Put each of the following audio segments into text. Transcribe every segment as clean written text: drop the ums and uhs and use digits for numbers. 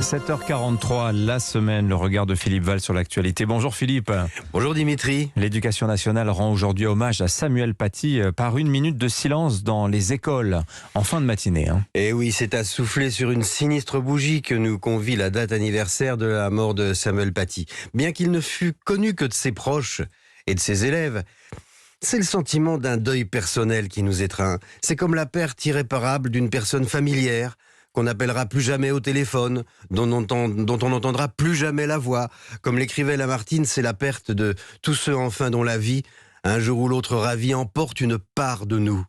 7h43, la semaine, le regard de Philippe Val sur l'actualité. Bonjour Philippe. Bonjour Dimitri. L'éducation nationale rend aujourd'hui hommage à Samuel Paty par une minute de silence dans les écoles en fin de matinée. Et oui, c'est à souffler sur une sinistre bougie que nous convie la date anniversaire de la mort de Samuel Paty. Bien qu'il ne fût connu que de ses proches et de ses élèves, c'est le sentiment d'un deuil personnel qui nous étreint. C'est comme la perte irréparable d'une personne familière, qu'on n'appellera plus jamais au téléphone, dont on n'entendra plus jamais la voix. Comme l'écrivait Lamartine, c'est la perte de tous ceux enfin dont la vie, un jour ou l'autre ravie, emporte une part de nous.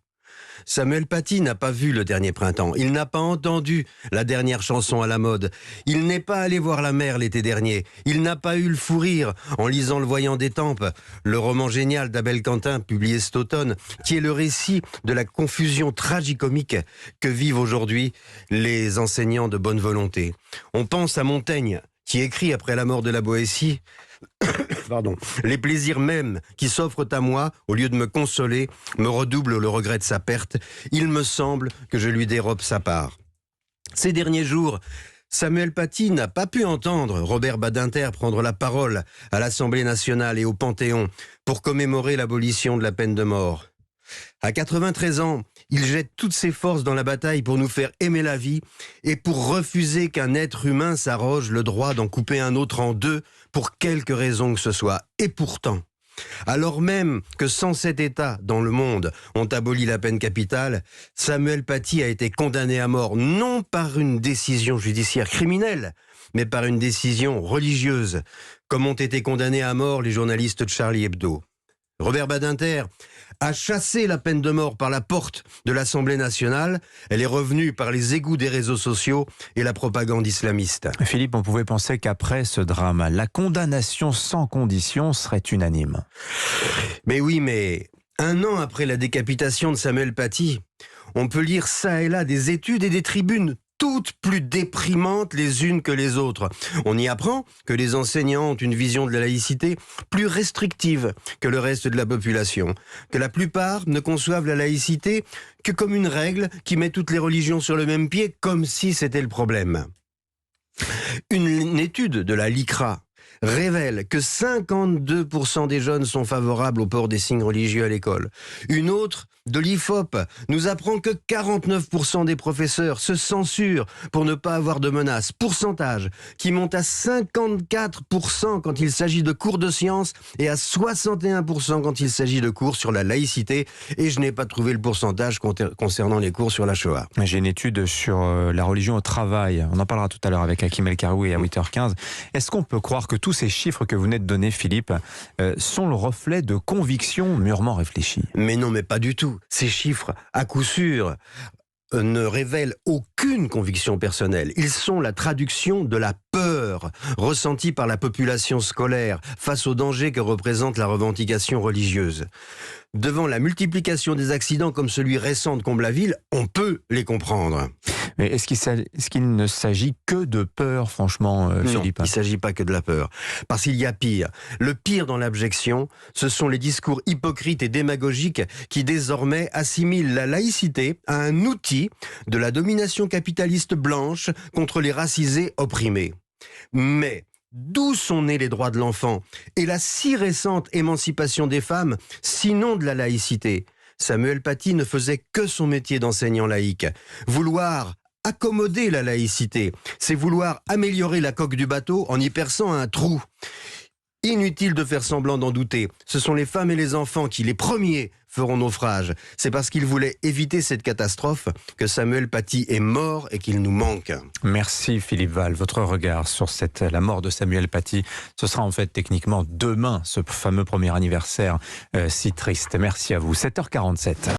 Samuel Paty n'a pas vu le dernier printemps, il n'a pas entendu la dernière chanson à la mode, il n'est pas allé voir la mer l'été dernier, il n'a pas eu le fou rire en lisant Le Voyant d'Étampes, le roman génial d'Abel Quentin publié cet automne, qui est le récit de la confusion tragicomique que vivent aujourd'hui les enseignants de bonne volonté. On pense à Montaigne, qui écrit après la mort de la Boétie Pardon. Les plaisirs même qui s'offrent à moi, au lieu de me consoler, me redoublent le regret de sa perte. Il me semble que je lui dérobe sa part. Ces derniers jours, Samuel Paty n'a pas pu entendre Robert Badinter prendre la parole à l'Assemblée nationale et au Panthéon pour commémorer l'abolition de la peine de mort. À 93 ans, il jette toutes ses forces dans la bataille pour nous faire aimer la vie et pour refuser qu'un être humain s'arroge le droit d'en couper un autre en deux pour quelque raison que ce soit. Et pourtant, alors même que 107 États dans le monde ont aboli la peine capitale, Samuel Paty a été condamné à mort non par une décision judiciaire criminelle, mais par une décision religieuse, comme ont été condamnés à mort les journalistes de Charlie Hebdo. Robert Badinter a chassé la peine de mort par la porte de l'Assemblée nationale. Elle est revenue par les égouts des réseaux sociaux et la propagande islamiste. Philippe, on pouvait penser qu'après ce drame, la condamnation sans condition serait unanime. Mais oui, mais un an après la décapitation de Samuel Paty, on peut lire ça et là des études et des tribunes toutes plus déprimantes les unes que les autres. On y apprend que les enseignants ont une vision de la laïcité plus restrictive que le reste de la population, que la plupart ne conçoivent la laïcité que comme une règle qui met toutes les religions sur le même pied, comme si c'était le problème. Une étude de la LICRA révèle que 52% des jeunes sont favorables au port des signes religieux à l'école. Une autre, de l'IFOP, nous apprend que 49% des professeurs se censurent pour ne pas avoir de menaces. Pourcentage qui monte à 54% quand il s'agit de cours de sciences et à 61% quand il s'agit de cours sur la laïcité. Et je n'ai pas trouvé le pourcentage concernant les cours sur la Shoah. J'ai une étude sur la religion au travail. On en parlera tout à l'heure avec Hakim El Karoui à 8h15. Est-ce qu'on peut croire que tous ces chiffres que vous venez de donner, Philippe, sont le reflet de convictions mûrement réfléchies? Mais non, mais pas du tout. Ces chiffres, à coup sûr, ne révèlent aucune conviction personnelle. Ils sont la traduction de la peur ressentie par la population scolaire face au danger que représente la revendication religieuse. Devant la multiplication des accidents comme celui récent de Comble-la-Ville, on peut les comprendre. Mais est-ce qu'il ne s'agit que de peur, franchement, Philippe? Non, il ne s'agit pas que de la peur. Parce qu'il y a pire. Le pire dans l'abjection, ce sont les discours hypocrites et démagogiques qui désormais assimilent la laïcité à un outil de la domination capitaliste blanche contre les racisés opprimés. Mais d'où sont nés les droits de l'enfant et la si récente émancipation des femmes, sinon de la laïcité? Samuel Paty ne faisait que son métier d'enseignant laïque. Vouloir accommoder la laïcité, c'est vouloir améliorer la coque du bateau en y perçant un trou. Inutile de faire semblant d'en douter. Ce sont les femmes et les enfants qui, les premiers, feront naufrage. C'est parce qu'ils voulaient éviter cette catastrophe que Samuel Paty est mort et qu'il nous manque. Merci Philippe Val. Votre regard sur la mort de Samuel Paty, ce sera en fait techniquement demain, ce fameux premier anniversaire si triste. Merci à vous. 7h47.